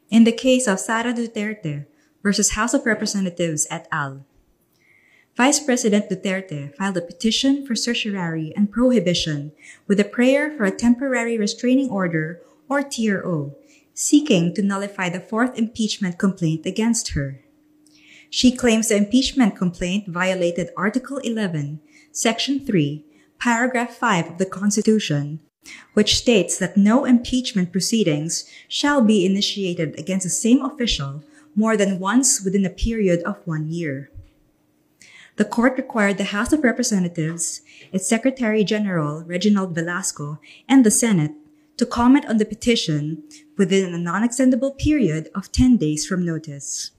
In the case of Sara Duterte versus House of Representatives et al., Vice President Duterte filed a petition for certiorari and prohibition with a prayer for a temporary restraining order, or TRO, seeking to nullify the fourth impeachment complaint against her. She claims the impeachment complaint violated Article 11, Section 3, Paragraph 5 of the Constitution, which states that no impeachment proceedings shall be initiated against the same official more than once within a period of 1 year. The court required the House of Representatives, its Secretary General Reginald Velasco, and the Senate to comment on the petition within a non-extendable period of 10 days from notice.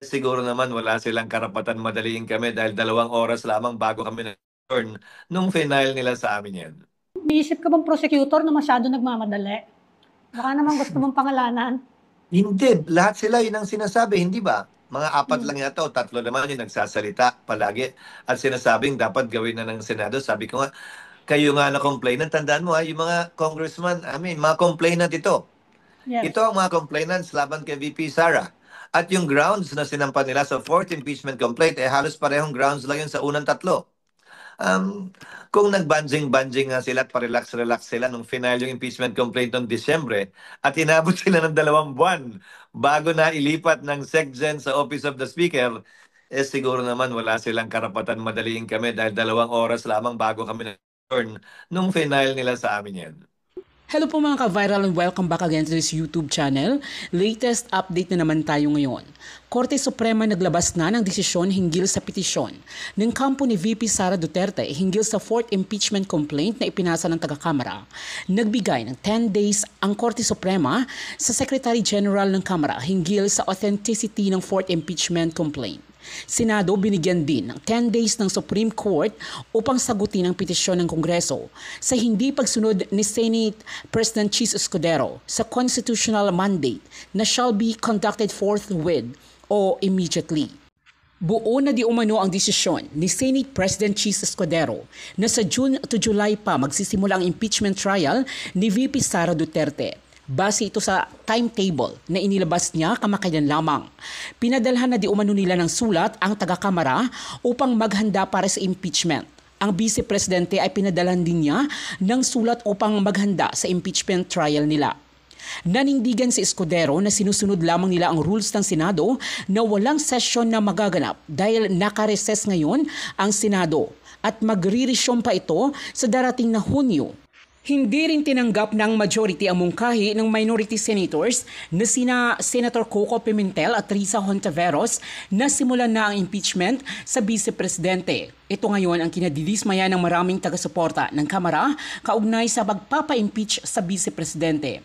Siguro naman wala silang karapatan madaliin kami dahil 2 oras lamang bago kami na-turn nung final nila sa amin yan. Iisip ka bang prosecutor na masyado nagmamadali? Baka naman gusto mong pangalanan. Hindi, lahat sila yun ang sinasabi, hindi ba? Mga 4 lang yata o 3 naman yung nagsasalita palagi at sinasabing dapat gawin na ng Senado. Sabi ko nga, kayo nga na complainant, tandaan mo yung mga congressman, mga complainant ito. Yes. Ito ang mga complainants laban kay VP Sara. At yung grounds na sinampan nila sa fourth impeachment complaint, halos parehong grounds lang yun sa unang 3. Kung nag-banjing-banjing nga sila at pa-relax-relax sila nung final yung impeachment complaint noong Disyembre at inabot sila ng 2 buwan bago na ilipat ng SecGen sa Office of the Speaker, siguro naman wala silang karapatan madaliin kami dahil 2 oras lamang bago kami na-turn nung final nila sa amin yan. Hello po mga ka-viral and welcome back again to this YouTube channel. Latest update na naman tayo ngayon. Korte Suprema naglabas na ng desisyon hinggil sa petisyon ng kampo ni VP Sara Duterte hinggil sa fourth impeachment complaint na ipinasa ng taga-Kamara. Nagbigay ng 10 days ang Korte Suprema sa Secretary General ng Kamara hinggil sa authenticity ng fourth impeachment complaint. Senado binigyan din ng 10 days ng Supreme Court upang sagutin ang petisyon ng Kongreso sa hindi pagsunod ni Senate President Chis Escudero sa constitutional mandate na shall be conducted forthwith o immediately. Buo na di umano ang desisyon ni Senate President Chis Escudero na sa June to July pa magsisimula ang impeachment trial ni VP Sara Duterte. Base ito sa timetable na inilabas niya kamakailan lamang. Pinadalhan na di umano nila ng sulat ang taga-Kamara upang maghanda para sa impeachment. Ang Vice Presidente ay pinadalhan din niya ng sulat upang maghanda sa impeachment trial nila. Nanindigan si Escudero na sinusunod lamang nila ang rules ng Senado na walang session na magaganap dahil nakareses ngayon ang Senado at magre-resume pa ito sa darating na Hunyo. Hindi rin tinanggap ng majority ang mungkahi ng minority senators na sina Senator Coco Pimentel at Risa Hontiveros na simulan na ang impeachment sa Vice Presidente. Ito ngayon ang kinadidismaya ng maraming taga-suporta ng Kamara kaugnay sa pagpapa-impeach sa Vice Presidente.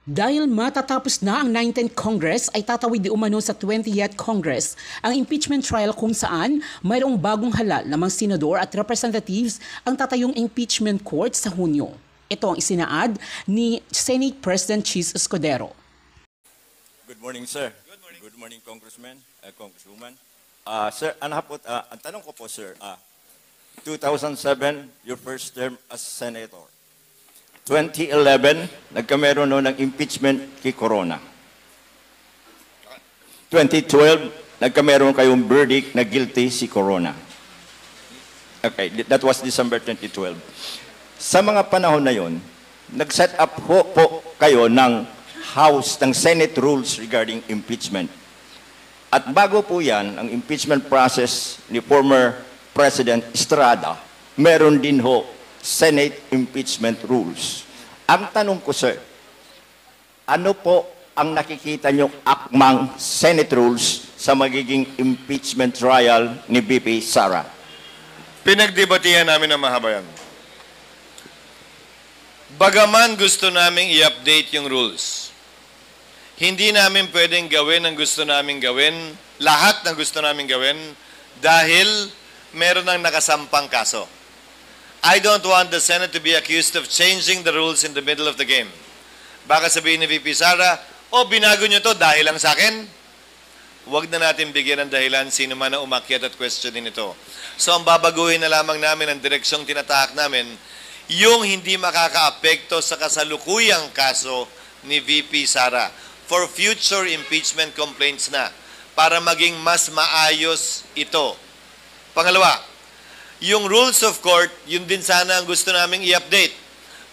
Dahil matatapos na ang 19th Congress ay tatawid di umano sa 20th Congress ang impeachment trial kung saan mayroong bagong halal na mga senador at representatives ang tatayong impeachment court sa Hunyo. Ito ang isinaad ni Senate President Chis Escudero. Good morning, sir. Good morning, Congressman, Congresswoman. Sir, ang tanong ko po, sir, 2007, your first term as Senator. 2011, nagkameron no ng impeachment kay Corona. 2012, nagkameron kayong verdict na guilty si Corona. Okay, that was December 2012. Sa mga panahon na yon, nag-set up po kayo ng House, ng Senate rules regarding impeachment. At bago po yan, ang impeachment process ni former President Estrada, meron din ho Senate impeachment rules. Ang tanong ko, sir, ano po ang nakikita nyo akmang Senate rules sa magiging impeachment trial ni VP Sara? Pinagdebatihan namin ng mahaba yan. Bagaman gusto naming i-update yung rules, hindi namin pwedeng gawin ang gusto naming gawin, lahat ng gusto naming gawin, dahil meron ng nakasampang kaso. I don't want the Senate to be accused of changing the rules in the middle of the game. Baka sabihin ni VP Sara, binago nyo to dahil lang sa akin? Huwag na natin bigyan ng dahilan sino man na umakyat at questionin ito. So ang babaguhin na lamang namin ang direksyong tinatahak namin, yung hindi makakaapekto sa kasalukuyang kaso ni VP Sara. for future impeachment complaints na para maging mas maayos ito. Pangalawa, yung rules of court, yun din sana ang gusto naming i-update.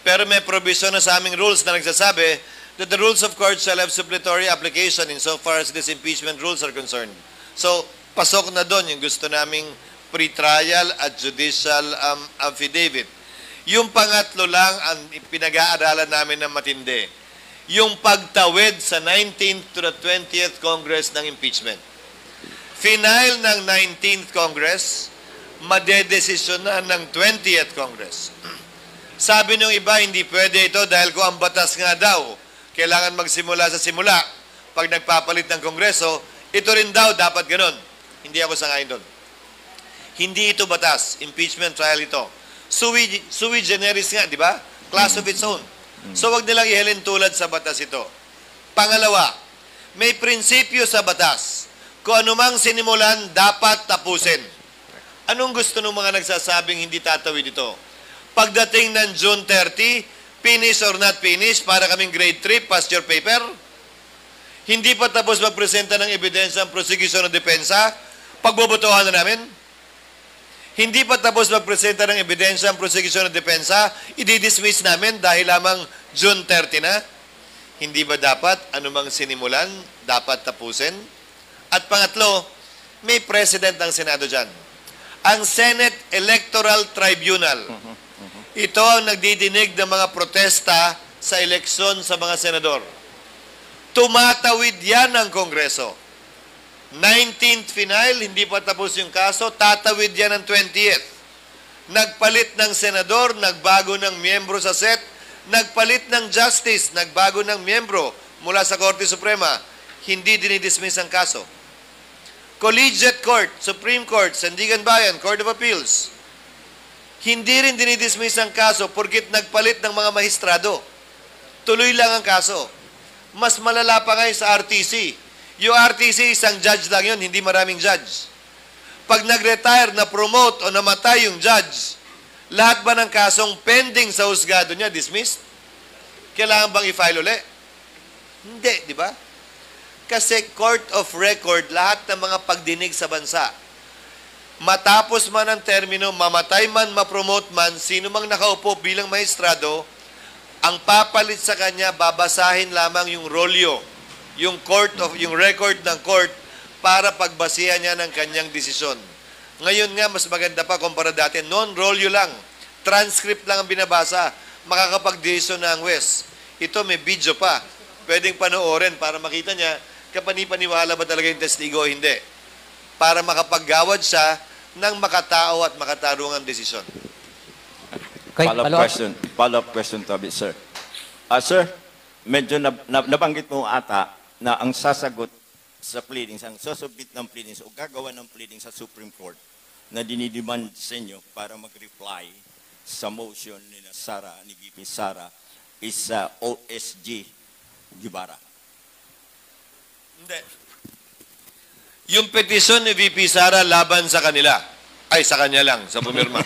Pero may provision na sa aming rules na nagsasabi that the rules of court shall have supplementary application insofar as these impeachment rules are concerned. So, pasok na doon yung gusto naming pre-trial at judicial affidavit. Yung pangatlo lang ang pinag-aaralan namin ng matindi. Yung pagtawid sa 19th to the 20th Congress ng impeachment. Final ng 19th Congress, madedesisyonan ng 20th Congress. Sabi nung iba, hindi pwede ito dahil kung ang batas nga daw, kailangan magsimula sa simula. Pag nagpapalit ng Kongreso, ito rin daw dapat ganun. Hindi ako sangayon doon. Hindi ito batas. Impeachment trial ito. Sui generis nga, di ba? Class of its own. So wag nilang ihalin tulad sa batas ito. Pangalawa, may prinsipyo sa batas. Kung anumang sinimulan, dapat tapusin. Anong gusto ng mga nagsasabing hindi tatawid ito? Pagdating ng June 30, finish or not finish, para kaming grade 3, pass your paper. Hindi pa tapos magpresenta ng ebidensya ang prosecution o depensa, pagbobotohan na namin. Hindi pa tapos magpresenta ng ebidensya ang prosecution o depensa, i-dismiss namin dahil lamang June 30 na. Hindi ba dapat anumang sinimulan, dapat tapusin? At pangatlo, may president ng Senado dyan. Ang Senate Electoral Tribunal. Ito ang nagdidinig ng mga protesta sa eleksyon sa mga senador. Tumatawid yan ng Kongreso. 19th final, hindi pa tapos yung kaso, tatawid yan ng 20th. Nagpalit ng senador, nagbago ng miyembro sa SET, nagpalit ng justice, nagbago ng miyembro mula sa Korte Suprema, hindi dinidismiss ang kaso. Collegiate Court, Supreme Court, Sandigan Bayan, Court of Appeals, hindi rin dinidismiss ang kaso porkit nagpalit ng mga mahistrado. Tuloy lang ang kaso. Mas malala pa ngayon sa RTC. Yung RTC, isang judge lang yun, hindi maraming judge. Pag nag-retire, na-promote o namatay yung judge, lahat ba ng kasong pending sa husgado niya, dismissed? Kailangan bang i-file uli? Hindi, di ba? Kasi court of record, lahat ng mga pagdinig sa bansa. Matapos man ang termino, mamatay man, mapromote man, sino mang nakaupo bilang maestrado, ang papalit sa kanya, babasahin lamang yung rolyo, yung record ng court para pagbasihan niya ng kanyang desisyon. Ngayon nga, mas maganda pa kumpara dati. Non-rolyo lang. Transcript lang ang binabasa. Makakapag-desisyon na ang West. Ito may video pa. Pwedeng panoorin para makita niya kapani-paniwala ba talaga yung testigo o hindi. Para makapaggawad siya ng makatao at makatarungang desisyon. Okay, Follow-up question to it, sir. Sir, medyo nabanggit mo ata na ang sasagot sa pleadings, ang susubmit ng pleadings o gagawa ng pleadings sa Supreme Court na dinidemand sa inyo para mag-reply sa motion ni Sara, ni VP Sara, is OSG Guevara. Hindi. Yung petisyon ni VP Sara laban sa kanila. Ay, sa kanya lang, sa pumirma.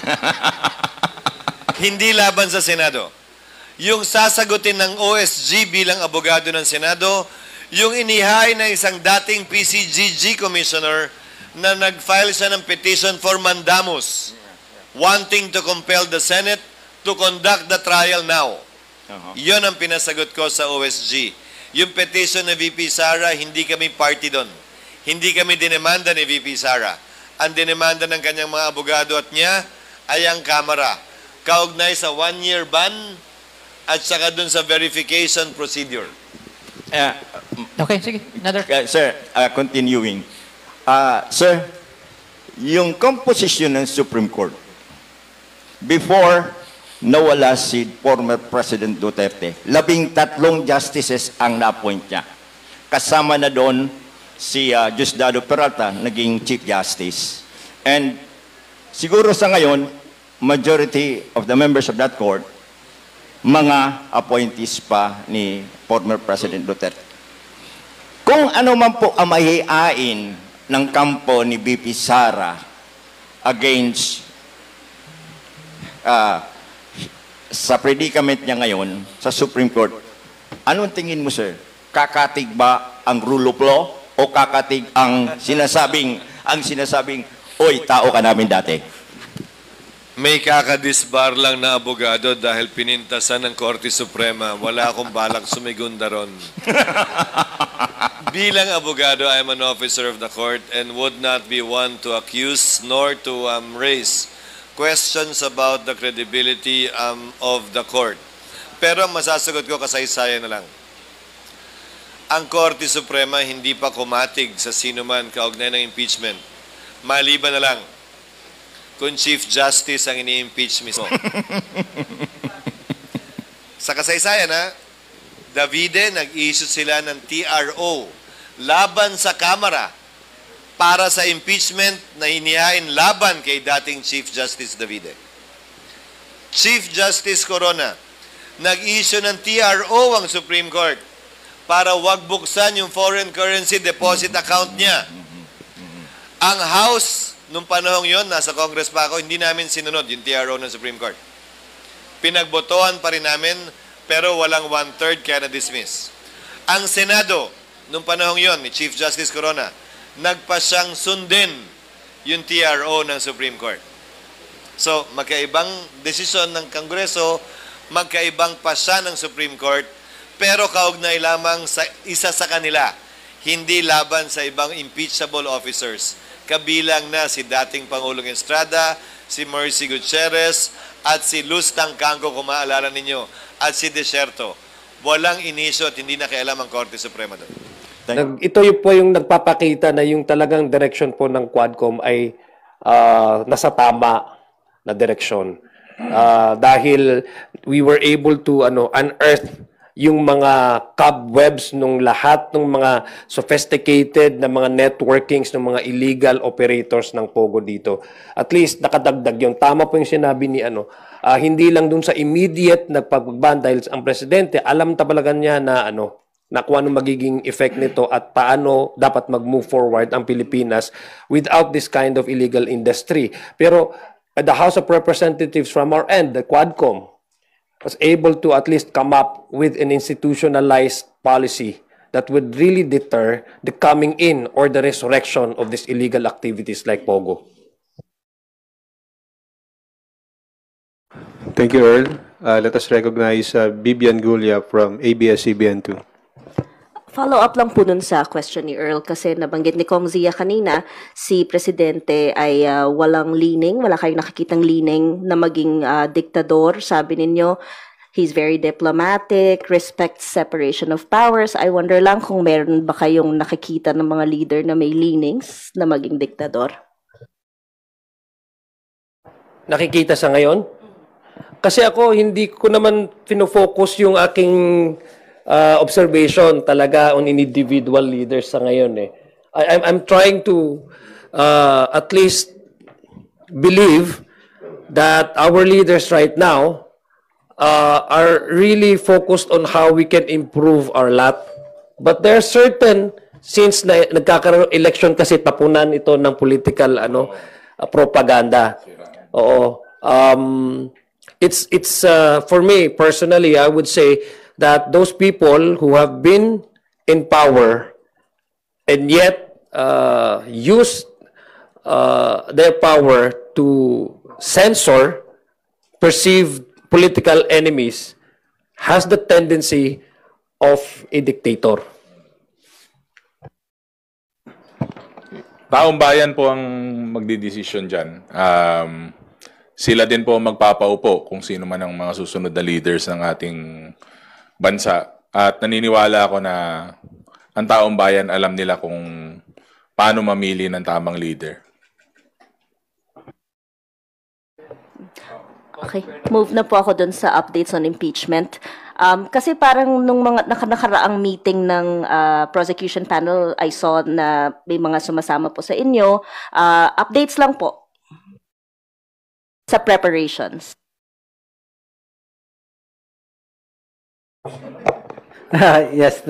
Hindi laban sa Senado. Yung sasagutin ng OSG bilang abogado ng Senado, yung inihay na isang dating PCGG commissioner na nag-file siya ng petition for mandamus, wanting to compel the Senate to conduct the trial now. Yun ang pinasagot ko sa OSG. Yung petition ni VP Sara, hindi kami party doon. Hindi kami dinemanda ni VP Sara. Ang dinemanda ng kanyang mga abogado at niya ay ang Kamara. Kaugnay sa 1-year ban at saka dun sa verification procedure. Okay, sige. Another. Sir, continuing. Sir, yung composition ng Supreme Court, before nawala si former President Duterte, 13 justices ang na-appoint niya. Kasama na doon si Diosdado Peralta, naging Chief Justice. And siguro sa ngayon, majority of the members of that court, mga appointees pa ni former President Duterte. Kung ano man po ang mahihain ng kampo ni VP Sara against sa predicament niya ngayon sa Supreme Court, anong tingin mo, sir? kakatig ba ang rule of law o kakatig ang sinasabing oy, tao ka namin dati? May kakadisbar lang na abogado dahil pinintasan ng Korte Suprema. Wala akong balak sumigunda ron. Bilang abogado, I am an officer of the court and would not be one to accuse nor to raise questions about the credibility of the court. Pero ang masasagot ko, kasaysayan na lang. Ang Korte Suprema hindi pa kumatig sa sinuman kaugnay ng impeachment. Maliban na lang kung Chief Justice ang ini-impeach mismo. Sa kasaysayan, Davide, nag-issue sila ng TRO laban sa Kamara para sa impeachment na inihain laban kay dating Chief Justice Davide. Chief Justice Corona, nag-issue ng TRO ang Supreme Court para wag buksan yung foreign currency deposit account niya. Ang House, nung panahong yon, nasa Congress pa ako, hindi namin sinunod yung TRO ng Supreme Court. Pinagbotohan pa rin namin, pero walang 1/3 kaya na-dismiss. Ang Senado, nung panahong yon, ni Chief Justice Corona, nagpa siyang sundin yung TRO ng Supreme Court. So, magkaibang desisyon ng Kongreso, magkaibang pasya ng Supreme Court, pero kaugnay lamang sa isa sa kanila, hindi laban sa ibang impeachable officers. Kabilang na si dating Pangulong Estrada, si Mercy Gutierrez, at si Luz Tangcangco, kung maalala ninyo, at si Desierto. Walang inisyo at hindi nakialam ang Korte Suprema doon. Ito po yung nagpapakita na yung talagang direction po ng Quadcom ay nasa tama na direction. Dahil we were able to unearth yung mga cobwebs nung lahat ng mga sophisticated na mga networkings ng mga illegal operators ng Pogo dito. At least nakadagdag yung tama po yung sinabi ni hindi lang dun sa immediate na pagban dahil ang presidente alam talaga niya na na kung ano magiging effect nito at paano dapat mag-move forward ang Pilipinas without this kind of illegal industry. Pero the House of Representatives from our end, the Quadcom, was able to at least come up with an institutionalized policy that would really deter the coming in or the resurrection of these illegal activities like Pogo. Thank you, Earl. Let us recognize Bibian Gulia from ABS-CBN2. Follow-up lang po dun sa question ni Earl kasi nabanggit ni Kong Zia kanina, si Presidente ay walang lining, wala kayong nakikitang lining na maging diktador. Sabi ninyo, he's very diplomatic, respects separation of powers. I wonder lang kung meron ba kayong nakikita ng mga leader na may leanings na maging diktador? Nakikita sa ngayon? Kasi ako, hindi ko naman pinofocus yung aking observation talaga on individual leaders sa ngayon I'm trying to at least believe that our leaders right now are really focused on how we can improve our lot. But there are certain, since nagkakaroon election kasi tapunan ito ng political propaganda. Oo. It's for me personally, I would say that those people who have been in power and yet used their power to censor perceived political enemies has the tendency of a dictator. Taong bayan po ang magdidesisyon dyan. Sila din po magpapaupo kung sino man ang mga susunod na leaders ng ating bansa. At naniniwala ako na ang taong bayan alam nila kung paano mamili ng tamang leader. Okay, move na po ako dun sa updates on impeachment. Kasi parang nung mga nakaraang meeting ng prosecution panel, I saw na may mga sumasama po sa inyo. Updates lang po sa preparations. Yes,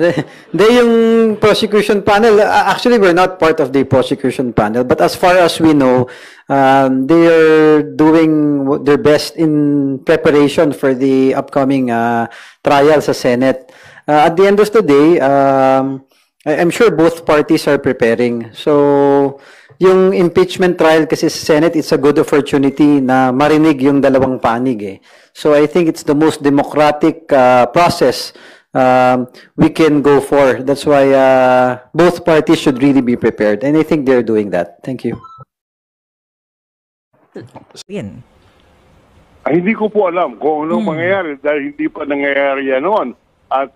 yung prosecution panel, actually we're not part of the prosecution panel, but as far as we know, they are doing their best in preparation for the upcoming trial sa Senate. at the end of the day, I'm sure both parties are preparing. So, yung impeachment trial kasi sa Senate, it's a good opportunity na marinig yung dalawang panig eh. So, I think it's the most democratic process we can go for. That's why both parties should really be prepared. And I think they're doing that. Thank you. Yan. Hindi ko po alam kung anong mangyayari dahil hindi pa nangyayari yan noon. At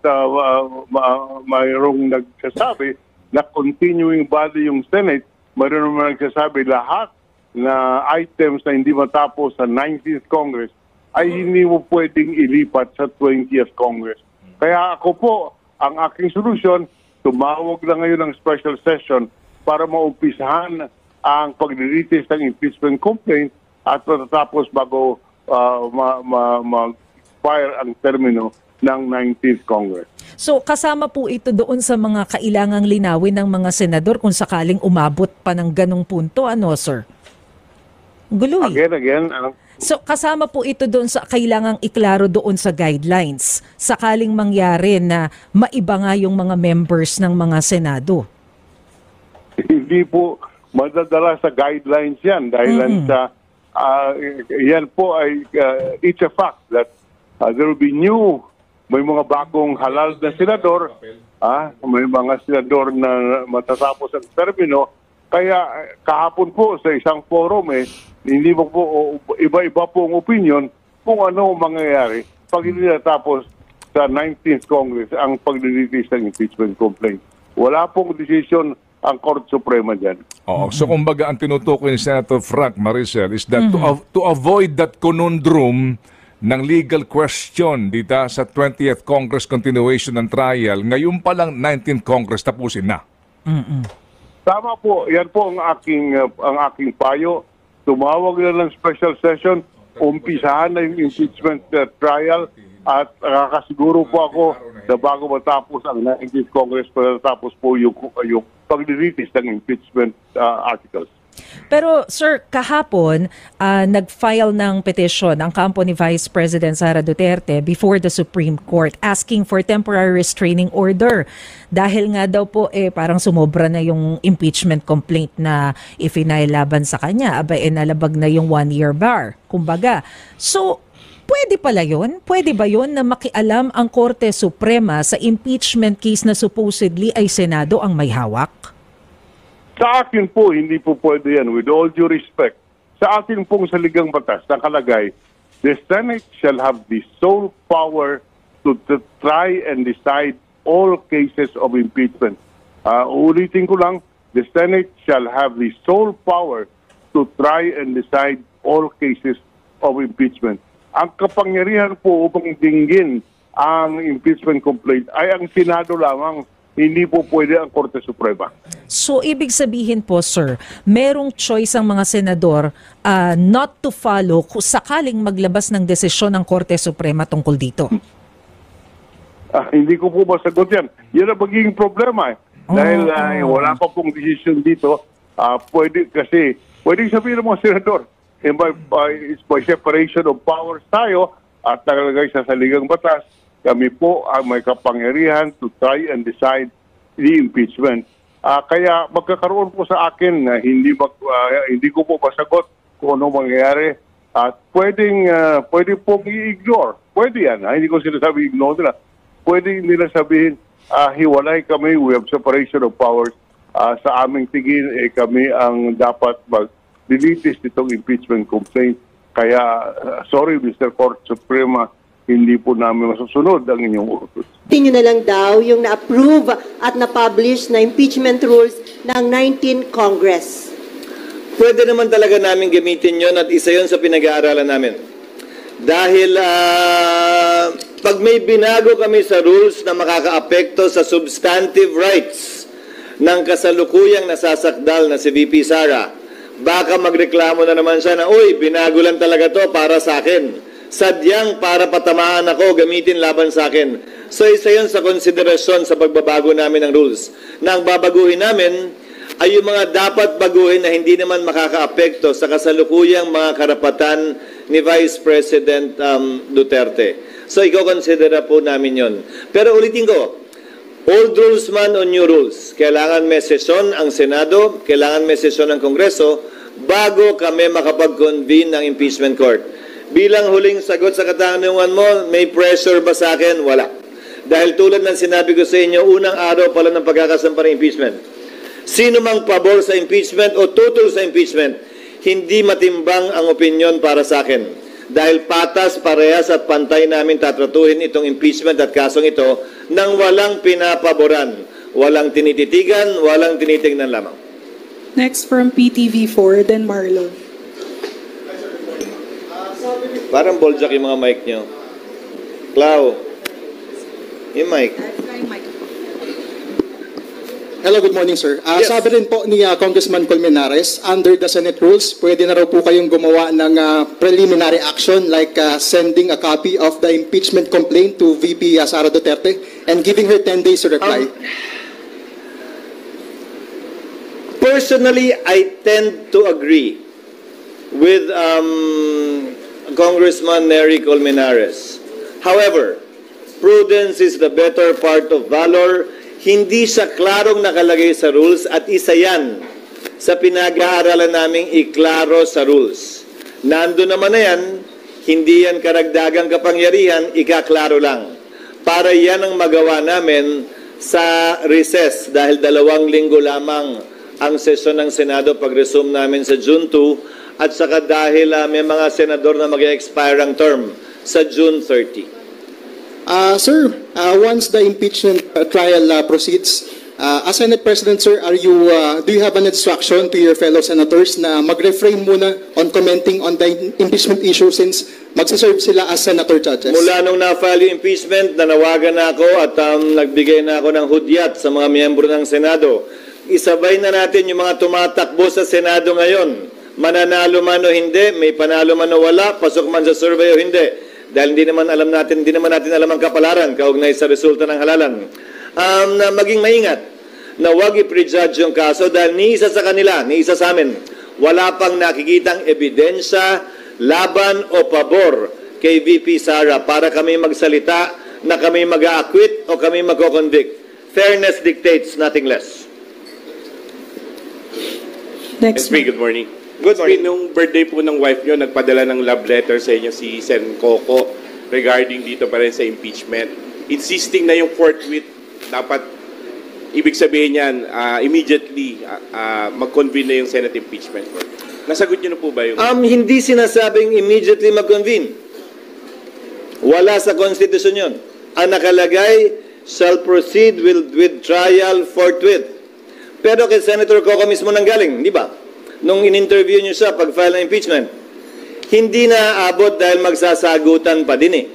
mayroong nagsasabi na continuing body yung Senate, mayroong naman nagsasabi lahat na items na hindi matapos sa 19th Congress ay hindi mo pwedeng ilipat sa 20th Congress. Kaya ako po, ang aking solusyon, tumawag lang ngayon ng special session para maumpisahan ang pag-release ng impeachment complaint at matatapos bago mag-fire ang termino ng 19th Congress. So kasama po ito doon sa mga kailangang linawin ng mga senador kung sakaling umabot pa ng ganong punto, ano sir? Gulo eh. Again. So kasama po ito doon sa kailangang iklaro doon sa guidelines sakaling mangyari na maiba nga yung mga members ng mga Senado. Hindi po madadala sa guidelines yan dahil sa yan po ay it's a fact that there will be may mga bagong halal na senador, may mga senador na matatapos ang termino. Kaya kahapon po sa isang forum hindi mo po iba-iba pong opinion kung ano mangyayari pag hindi natapos sa 19th Congress ang pag-release ng impeachment complaint. Wala pong decision ang Korte Suprema dyan. Oo. So kumbaga ang tinutukoy ni Senator Frank Maricel is that to avoid that conundrum ng legal question dito sa 20th Congress continuation ng trial, ngayon pa lang 19th Congress tapusin na. Tama po. Yan po ang aking payo. Tumawag na ng special session, umpisahan na yung impeachment trial at nakakasiguro po ako na bago matapos ang 19th Congress, matapos po yung pag-release ng impeachment articles. Pero sir, kahapon, nag-file ng petition ang kampo ni Vice President Sara Duterte before the Supreme Court asking for temporary restraining order. Dahil nga daw po parang sumobra na yung impeachment complaint na ifinailaban sa kanya. Abay, nalabag na yung 1-year bar. Kumbaga. So, pwede pala yun? Pwede ba yun na makialam ang Korte Suprema sa impeachment case na supposedly ay Senado ang may hawak? Sa akin po, hindi po pwede yan. With all due respect, sa atin pong saligang batas, nakalagay, the Senate shall have the sole power to try and decide all cases of impeachment. Ulitin ko lang, the Senate shall have the sole power to try and decide all cases of impeachment. Ang kapangyarihan po upang dinggin ang impeachment complaint ay ang Senado lamang. Hindi po pwede ang Korte Suprema. So, ibig sabihin po, sir, merong choice ang mga senador not to follow kung sakaling maglabas ng desisyon ng Korte Suprema tungkol dito? Hindi ko po masagot yan. Yan ang magiging problema. Dahil wala pa pong desisyon dito, pwede sabihin ng mga senador, by separation of powers tayo at nakalagay sa saligang batas, kami po ang may kapangyarihan to try and decide the impeachment. Kaya magkakaroon po sa akin na hindi ko po masagot kung ano mangyayari. At pwede pong i-ignore. Pwede yan. Hindi ko sinasabi ignore nila. Pwede nila sabihin, hiwalay kami, we have separation of powers. Sa aming tingin, kami ang dapat mag-release nitong impeachment complaint. Kaya, sorry Mr. Court Suprema, hindi po namin masusunod ang inyong utos. Tinyo na lang daw yung na-approve at na-publish na impeachment rules ng 19th Congress. Pwede naman talaga namin gamitin yon at isa yon sa pinag-aaralan namin. Dahil pag may binago kami sa rules na makakaapekto sa substantive rights ng kasalukuyang nasasakdal na si VP Sara, baka magreklamo na naman siya na, uy, binago lang talaga to para sa akin. Sadyang para patamaan ako, gamitin laban sa akin. So isa yun sa konsiderasyon sa pagbabago namin ng rules. Na ang babaguhin namin ay yung mga dapat baguhin na hindi naman makakaapekto sa kasalukuyang mga karapatan ni Vice President Duterte. So, i-consider po namin yon. Pero ulitin ko, old rules man o new rules, kailangan may sesyon ang Senado, kailangan may sesyon ang Kongreso, bago kami makapag-convene ng impeachment court. Bilang huling sagot sa katanungan mo, may pressure ba sa akin? Wala. Dahil tulad ng sinabi ko sa inyo, unang araw pala ng pagkakasampa ng impeachment, sino mang pabor sa impeachment o tutol sa impeachment, hindi matimbang ang opinyon para sa akin. Dahil patas, parehas at pantay namin tatratuhin itong impeachment at kasong ito nang walang pinapaboran, walang tinititigan, walang tinitingnan lamang. Next from PTV4, then Marlon. Parang boljak yung mga mic nyo. Clau, yung mic. Hello, good morning, sir. Yes. Sabi rin po ni Congressman Colmenares, under the Senate rules, pwede na raw po kayong gumawa ng preliminary action like sending a copy of the impeachment complaint to VP Sara Duterte and giving her 10 days to reply. Personally, I tend to agree with Congressman Nery Colmenares. However, prudence is the better part of valor. Hindi siya klarong nakalagay sa rules at isa yan sa pinag-aaralan naming iklaro sa rules. Nando naman na yan, hindi yan karagdagang kapangyarihan, ikaklaro lang. Para yan ang magawa namin sa recess dahil 2 linggo lamang ang sesyon ng Senado pag-resume namin sa June 2 at saka dahil may mga senador na mag-expire ang term sa June 30. Sir, once the impeachment trial proceeds, as Senate President, sir, do you have an instruction to your fellow senators na mag-refrain muna on commenting on the impeachment issue since magsaserve sila as senator judges? Mula nung na-file yung impeachment, nanawagan na ako at nagbigay na ako ng hudyat sa mga miyembro ng Senado. Isabay na natin yung mga tumatakbo sa Senado ngayon. Mananalo man o hindi, may panalo man o wala, pasok man sa survey o hindi. Dahil hindi naman natin alam ang kapalaran kaugnay sa resulta ng halalan. Na maging maingat na huwag i-prejudge yung kaso dahil ni isa sa kanila, ni isa sa amin, wala pang nakikitang ebidensya, laban o pabor kay VP Sara para kami magsalita na kami mag-a-acquit o kami mag-convict. Fairness dictates, nothing less. Next. Good morning. Good morning. Nung birthday po ng wife nyo, nagpadala ng love letter sa inyo si Sen Coco regarding dito pa rin sa impeachment. Insisting na yung forthwith, dapat, ibig sabihin yan, immediately mag-convene na yung Senate impeachment court. Nasagot nyo na po ba yung... Hindi sinasabing immediately mag-convene. Wala sa Constitution yun. Ang nakalagay, shall proceed with trial forthwith. Pero kay Senator Coco mismo nanggaling, di ba? Nung in-interview niyo siya pag-file ng impeachment, hindi na aabot dahil magsasagutan pa din eh.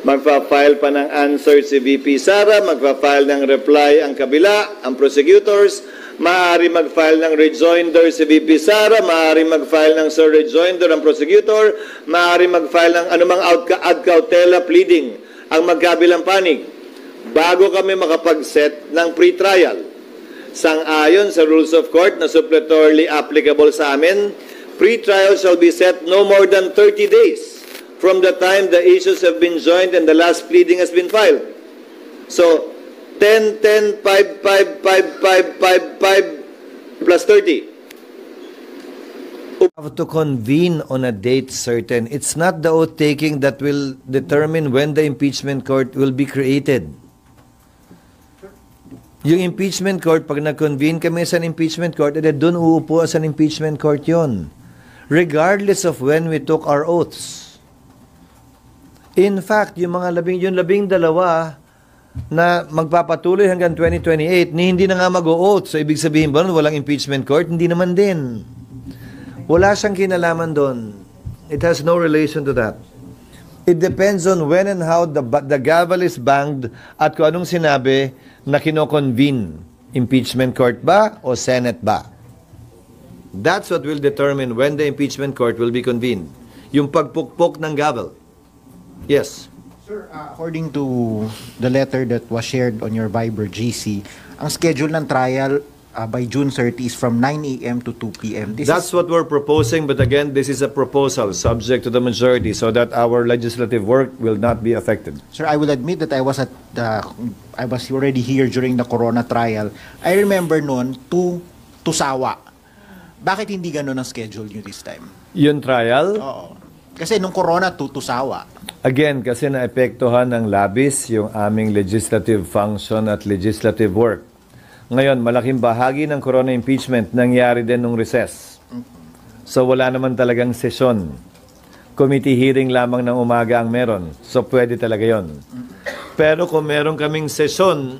Magpa-file pa ng answer si VP Sara, magpa-file ng reply ang kabila, ang prosecutors, maaari mag-file ng rejoinder si VP Sara, maaari mag-file ng sir rejoinder ang prosecutor, maaari mag-file ng anumang ad cautela pleading ang magkabilang panig bago kami makapag-set ng pre-trial. Sang-ayon sa rules of court na suppletorily applicable sa amin, pre-trial shall be set no more than 30 days from the time the issues have been joined and the last pleading has been filed. So, 10, 10, 5, 5, 5, 5, 5, 5, plus 30. Have to convene on a date certain. It's not the oath-taking that will determine when the impeachment court will be created. Yung impeachment court, pag nag-convene kami sa impeachment court, doon uupo sa impeachment court yon, regardless of when we took our oaths. In fact, yung labing dalawa na magpapatuloy hanggang 2028, hindi na nga mag-o-oath. So, ibig sabihin ba, walang impeachment court? Hindi naman din. Wala siyang kinalaman doon. It has no relation to that. It depends on when and how the gavel is banged at kung anong sinabi na kino-convene. Impeachment court ba o Senate ba? That's what will determine when the impeachment court will be convened. Yung pagpukpok ng gavel. Yes. Sir, according to the letter that was shared on your Viber GC, ang schedule ng trial by June 30 is from 9 a.m. to 2 p.m. That's what we're proposing, but again, this is a proposal subject to the majority so that our legislative work will not be affected. Sir, I will admit that I was already here during the Corona trial. I remember noon to Sawa. Bakit hindi ganun ang schedule nyo this time? Yung trial? Oo. Kasi nung Corona to Sawa. Again, kasi naepektuhan ng labis yung aming legislative function at legislative work. Ngayon, malaking bahagi ng Corona impeachment nangyari din nung recess. So wala naman talagang sesyon. Committee hearing lamang ng umaga ang meron. So pwede talaga yon. Pero kung meron kaming sesyon,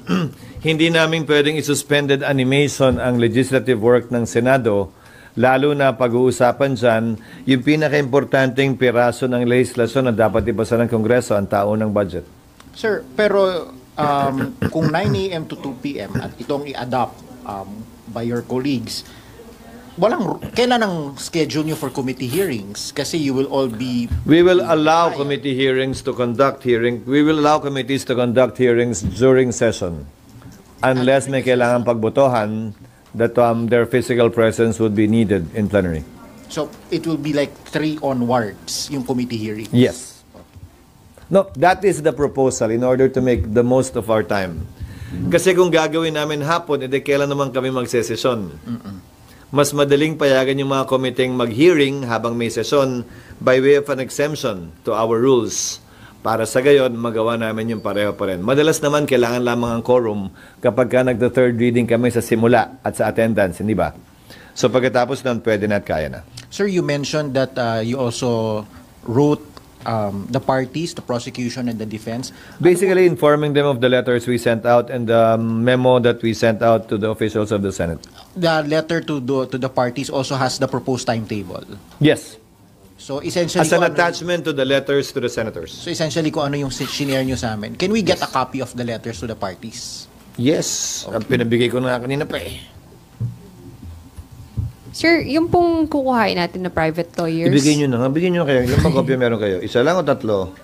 hindi namin pwedeng isuspended animation ang legislative work ng Senado, lalo na pag-uusapan dyan, yung pinaka-importanting piraso ng legislasyon na dapat ipasa ng Kongreso, ang taon ng budget. Sir, pero kung 9 a.m. to 2 p.m. at itong i-adopt by your colleagues, kailan ang schedule nyo for committee hearings? Kasi you will all be... We will allow committee hearings to conduct We will allow committees to conduct hearings during session. Unless may kailangan pagbotohan that their physical presence would be needed in plenary. So, it will be like 3 onwards, yung committee hearings? Yes. No, that is the proposal in order to make the most of our time. Kasi kung gagawin namin hapon, edi kailan naman kami magsesesyon. Mas madaling payagan yung mga komiteng mag-hearing habang may sesyon by way of an exemption to our rules. Para sa gayon, magawa namin yung pareho pa rin. Madalas naman, kailangan lamang ang quorum kapag ka nagda-third reading kami sa simula at sa attendance, hindi ba? So pagkatapos nun, pwede na at kaya na. Sir, you mentioned that you also wrote the parties, the prosecution and the defense. Basically informing them of the letters we sent out and the memo that we sent out to the officials of the Senate. The letter to the parties also has the proposed timetable. Yes. So essentially, as an attachment to the letters to the senators. So essentially, kung ano yung sinare nyo sa amin, can we get a copy of the letters to the parties? Yes. Okay. Pinabigay ko na kanina pa eh. Sir, yung pong kukuhain natin na private lawyers. Ibigay nyo na nga. Bigyan nyo kayo. Ilang pa kopya meron kayo? Isa lang o tatlo?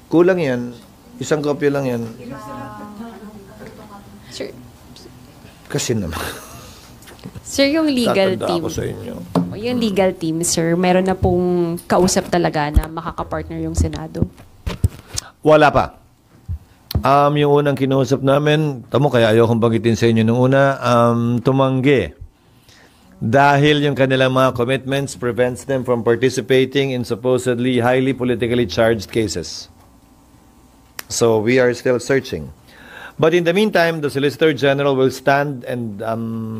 Kulang yan. Isang kopya lang yan. Sir. Kasi naman. Sir, yung legal Tatanda team. ako sa inyo. Yung legal team, sir, meron na pong kausap talaga na makakapartner yung Senado? Wala pa. Yung unang kinausap namin, tamo kaya ayokong banggitin sa inyo nung una, tumanggi. Dahil yung kanilang mga commitments prevents them from participating in supposedly highly politically charged cases. So we are still searching. But in the meantime, the Solicitor General will stand and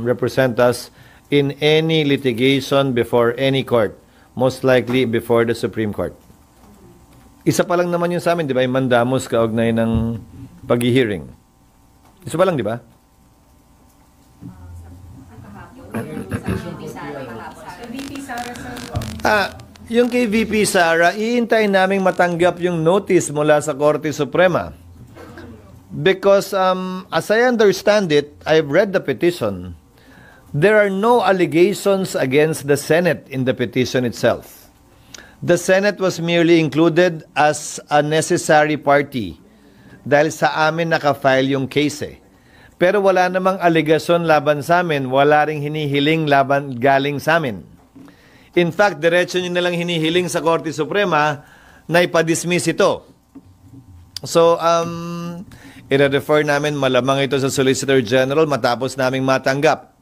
represent us in any litigation before any court, most likely before the Supreme Court. Isa pa lang naman yung sa amin, di ba? Yung mandamus kaugnay ng pag-hearing. Isa pa lang, di ba? Yung kay VP Sara, iintayin naming matanggap yung notice mula sa Korte Suprema. Because as I understand it, I've read the petition. There are no allegations against the Senate in the petition itself. The Senate was merely included as a necessary party dahil sa amin nakafile yung case eh. Pero wala namang alegasyon laban sa amin, wala ring hinihiling laban galing sa amin. In fact, diretso nyo nalang hinihiling sa Korte Suprema na ipadismiss ito. So, i-refer namin malamang ito sa Solicitor General matapos naming matanggap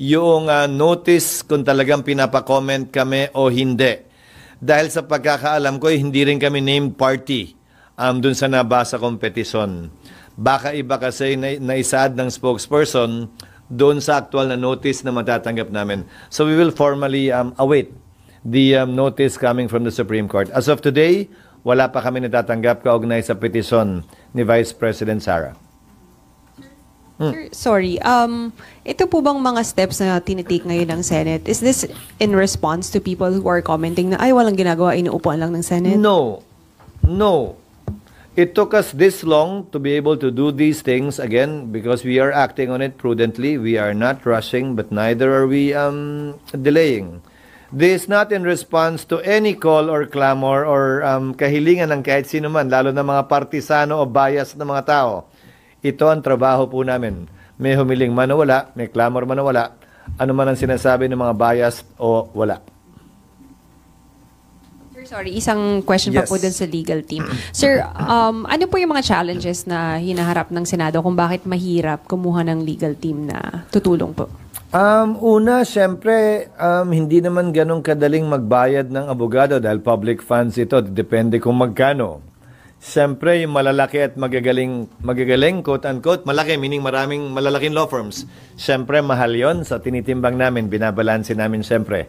yung notice kung talagang pinapa-comment kami o hindi. Dahil sa pagkakaalam ko, hindi rin kami named party dun sa nabasa kong petisyon. Baka iba kasi naisaad ng spokesperson doon sa actual na notice na matatanggap namin. So we will formally await the notice coming from the Supreme Court. As of today, wala pa kami natatanggap kaugnay sa petisyon ni Vice President Sara. Sir, sorry, ito po bang mga steps na tinitake ngayon ng Senate, is this in response to people who are commenting na ay walang ginagawa, inuupuan lang ng Senate? No. No. It took us this long to be able to do these things again because we are acting on it prudently. We are not rushing, but neither are we delaying. This is not in response to any call or clamor or kahilingan ng kahit sino man, lalo na mga partisano o bias ng mga tao. Ito ang trabaho po namin. may humiling man o wala, may clamor man o wala, ano man ang sinasabi ng mga bias o wala. Sir, sorry, isang question pa Yes. po dun sa legal team. Sir, ano po yung mga challenges na hinaharap ng Senado kung bakit mahirap kumuha ng legal team na tutulong po? Una, syempre, hindi naman ganun kadaling magbayad ng abogado dahil public funds ito. Depende kung magkano. Syempre, yung malalaki at magagaling, quote-unquote, malaki, meaning maraming malalaking law firms. Syempre, mahal yon sa tinitimbang namin, binabalansin namin syempre.